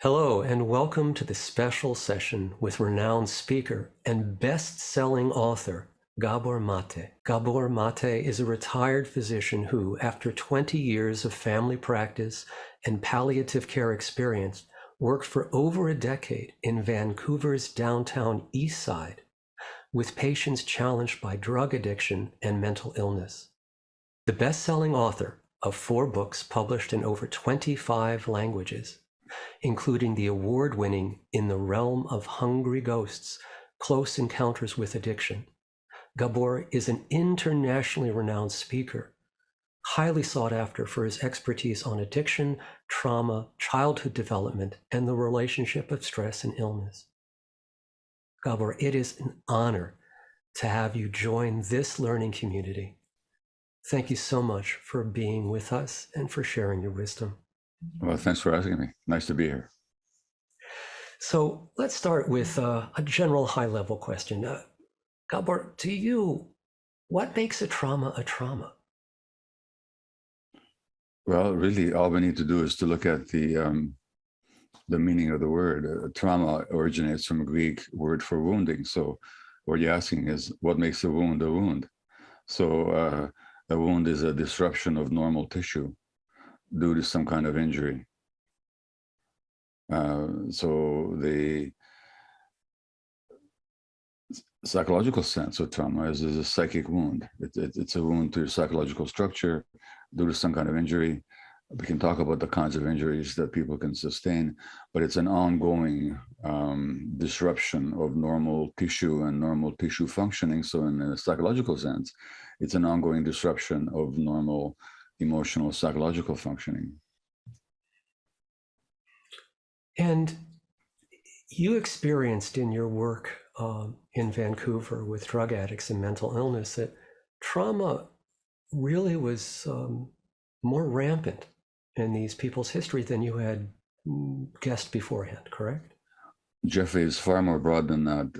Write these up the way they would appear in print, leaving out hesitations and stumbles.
Hello, and welcome to the special session with renowned speaker and best-selling author, Gabor Maté. Gabor Maté is a retired physician who, after 20 years of family practice and palliative care experience, worked for over a decade in Vancouver's downtown East Side with patients challenged by drug addiction and mental illness. The best-selling author of 4 books published in over 25 languages, including the award-winning In the Realm of Hungry Ghosts, Close Encounters with Addiction. Gabor is an internationally renowned speaker, highly sought after for his expertise on addiction, trauma, childhood development, and the relationship of stress and illness. Gabor, it is an honor to have you join this learning community. Thank you so much for being with us and for sharing your wisdom. Well, thanks for asking me. Nice to be here. So let's start with a general high-level question. Gabor, to you, what makes a trauma a trauma? Well, really, all we need to do is to look at the meaning of the word. Trauma originates from a Greek word for wounding. So what you're asking is, what makes a wound a wound? So a wound is a disruption of normal tissue due to some kind of injury. So the psychological sense of trauma is a psychic wound. It's a wound to your psychological structure due to some kind of injury. We can talk about the kinds of injuries that people can sustain, but it's an ongoing disruption of normal tissue and normal tissue functioning. So in a psychological sense, it's an ongoing disruption of normal emotional, psychological functioning. And you experienced in your work in Vancouver with drug addicts and mental illness that trauma really was more rampant in these people's history than you had guessed beforehand, correct? Jeffrey, is far more broad than that.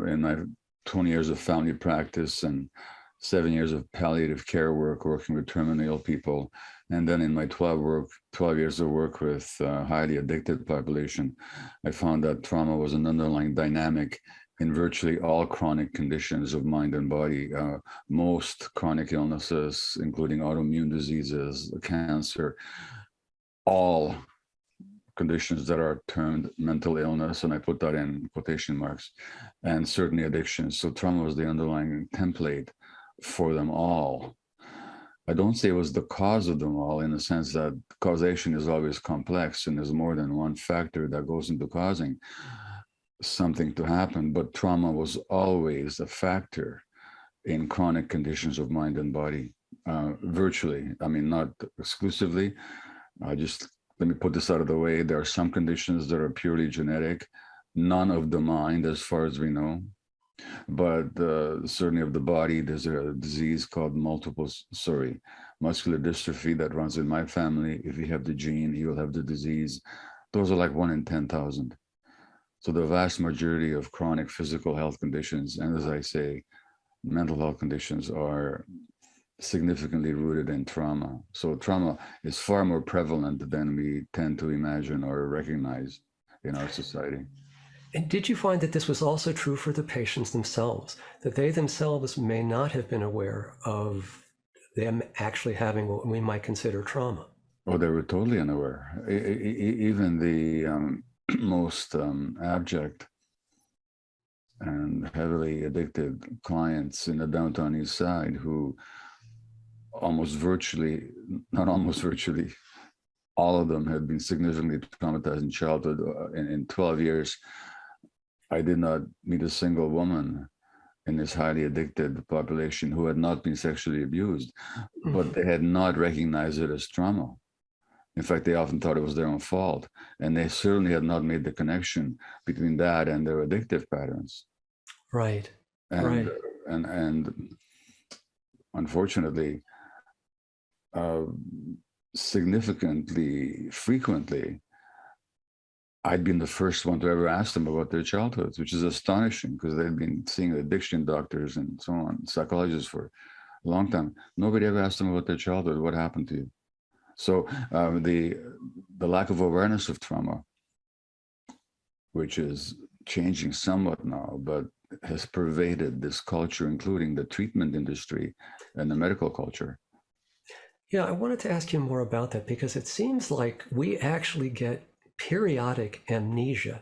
In my 20 years of family practice and 7 years of palliative care work, working with terminally ill people, and then in my 12 years of work with highly addicted population, I found that trauma was an underlying dynamic in virtually all chronic conditions of mind and body. Most chronic illnesses, including autoimmune diseases, cancer, all conditions that are termed mental illness, and I put that in quotation marks, and certainly addictions. So trauma was the underlying template for them all. I don't say it was the cause of them all, in the sense that causation is always complex and there's more than one factor that goes into causing something to happen, but trauma was always a factor in chronic conditions of mind and body, virtually. I mean, not exclusively. Let me put this out of the way. There are some conditions that are purely genetic, none of the mind as far as we know. But certainly of the body, there's a disease called muscular dystrophy that runs in my family. If you have the gene, you will have the disease. Those are like 1 in 10,000. So the vast majority of chronic physical health conditions, and as I say, mental health conditions, are significantly rooted in trauma. So trauma is far more prevalent than we tend to imagine or recognize in our society. And did you find that this was also true for the patients themselves, that they themselves may not have been aware of them actually having what we might consider trauma? Oh, they were totally unaware. Even the most abject and heavily addicted clients in the downtown East Side, who not almost virtually, all of them had been significantly traumatized in childhood. In 12 years, I did not meet a single woman in this highly addicted population who had not been sexually abused, but they had not recognized it as trauma. In fact, they often thought it was their own fault, and they certainly had not made the connection between that and their addictive patterns. Right. And unfortunately, significantly, frequently, I'd been the first one to ever ask them about their childhoods, which is astonishing because they'd been seeing addiction doctors and so on, psychologists for a long time. Nobody ever asked them about their childhood. What happened to you? So the lack of awareness of trauma which is changing somewhat now, but has pervaded this culture, including the treatment industry and the medical culture. Yeah, I wanted to ask you more about that because it seems like we actually get periodic amnesia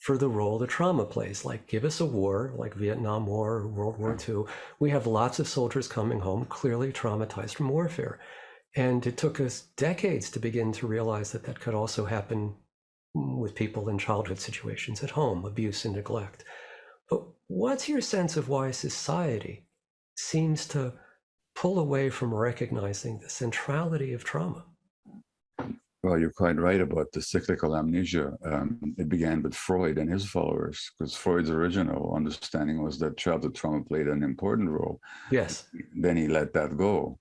for the role the trauma plays. Like, give us a war, like Vietnam War or World War II. We have lots of soldiers coming home clearly traumatized from warfare. And it took us decades to begin to realize that that could also happen with people in childhood situations at home, abuse and neglect. But what's your sense of why society seems to pull away from recognizing the centrality of trauma? Well, you're quite right about the cyclical amnesia. It began with Freud and his followers, because Freud's original understanding was that childhood trauma played an important role. Yes. Then he let that go.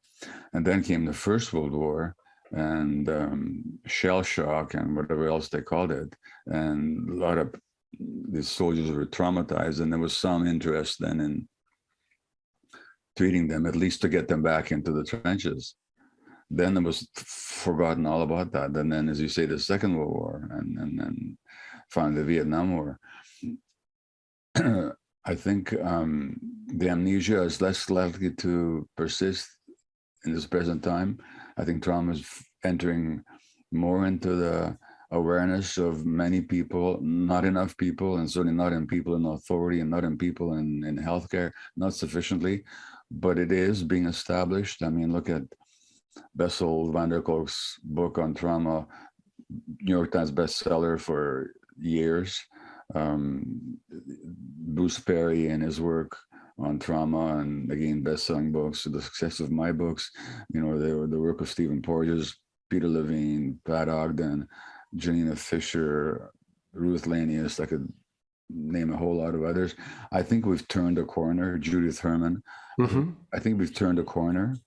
And then came the First World War and shell shock and whatever else they called it. And a lot of these soldiers were traumatized, and there was some interest then in treating them, at least to get them back into the trenches. Then it was forgotten all about that. And then, as you say, the Second World War and finally the Vietnam War. I think the amnesia is less likely to persist in this present time. I think trauma is entering more into the awareness of many people, not enough people, and certainly not in people in authority and not in people in healthcare, not sufficiently, but it is being established. I mean, look at Bessel van der Kolk's book on trauma, New York Times bestseller for years. Bruce Perry and his work on trauma, and again, best-selling books. The success of my books, you know, the work of Stephen Porges, Peter Levine, Pat Ogden, Janina Fisher, Ruth Lanius. I could name a whole lot of others. I think we've turned a corner. Judith Herman. Mm-hmm. I think we've turned a corner.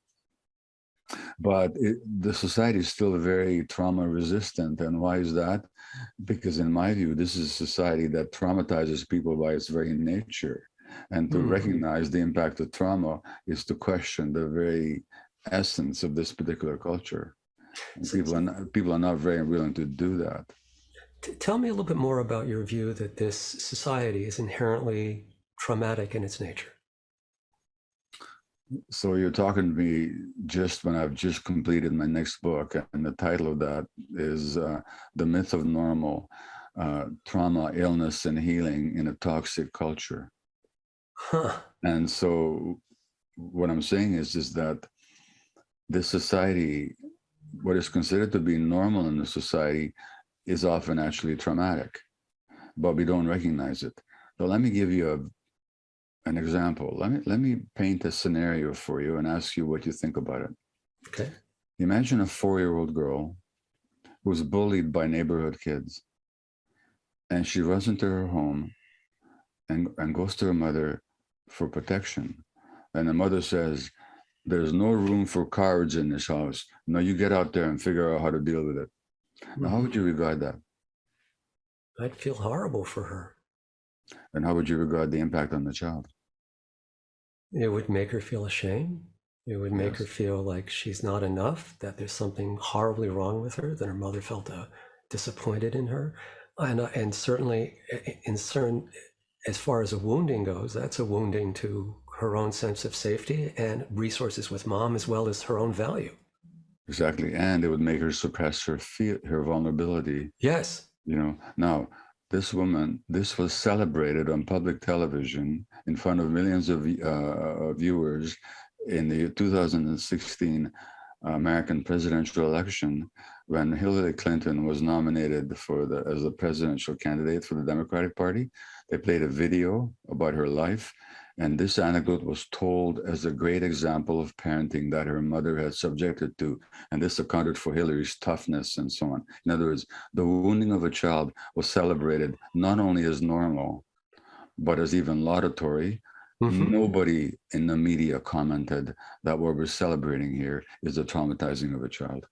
But the society is still very trauma resistant. And why is that? Because in my view, this is a society that traumatizes people by its very nature. And to recognize the impact of trauma is to question the very essence of this particular culture. And people are not very willing to do that. Tell me a little bit more about your view that this society is inherently traumatic in its nature. So you're talking to me just when I've just completed my next book, and the title of that is The Myth of Normal, Trauma, Illness, and Healing in a Toxic Culture. Huh. And so what I'm saying is that this society, what is considered to be normal in the society, is often actually traumatic, but we don't recognize it. So let me give you an example. Let me paint a scenario for you and ask you what you think about it. Okay. Imagine a 4-year-old girl who's bullied by neighborhood kids, and she runs into her home and goes to her mother for protection. And the mother says, "There's no room for cowards in this house. No, you get out there and figure out how to deal with it." Now, how would you regard that? I'd feel horrible for her. And how would you regard the impact on the child? It would make her feel ashamed. It would make her feel like she's not enough, that there's something horribly wrong with her, that her mother felt disappointed in her. And certainly, as far as a wounding goes, that's a wounding to her own sense of safety and resources with mom, as well as her own value. Exactly. And it would make her suppress her vulnerability. Yes. You know, now, this woman, this was celebrated on public television in front of millions of viewers in the 2016 American presidential election, when Hillary Clinton was nominated as the presidential candidate for the Democratic Party. They played a video about her life, and this anecdote was told as a great example of parenting that her mother had subjected to, and this accounted for Hillary's toughness and so on. In other words, the wounding of a child was celebrated not only as normal, but as even laudatory. Nobody in the media commented that what we're celebrating here is the traumatizing of a child.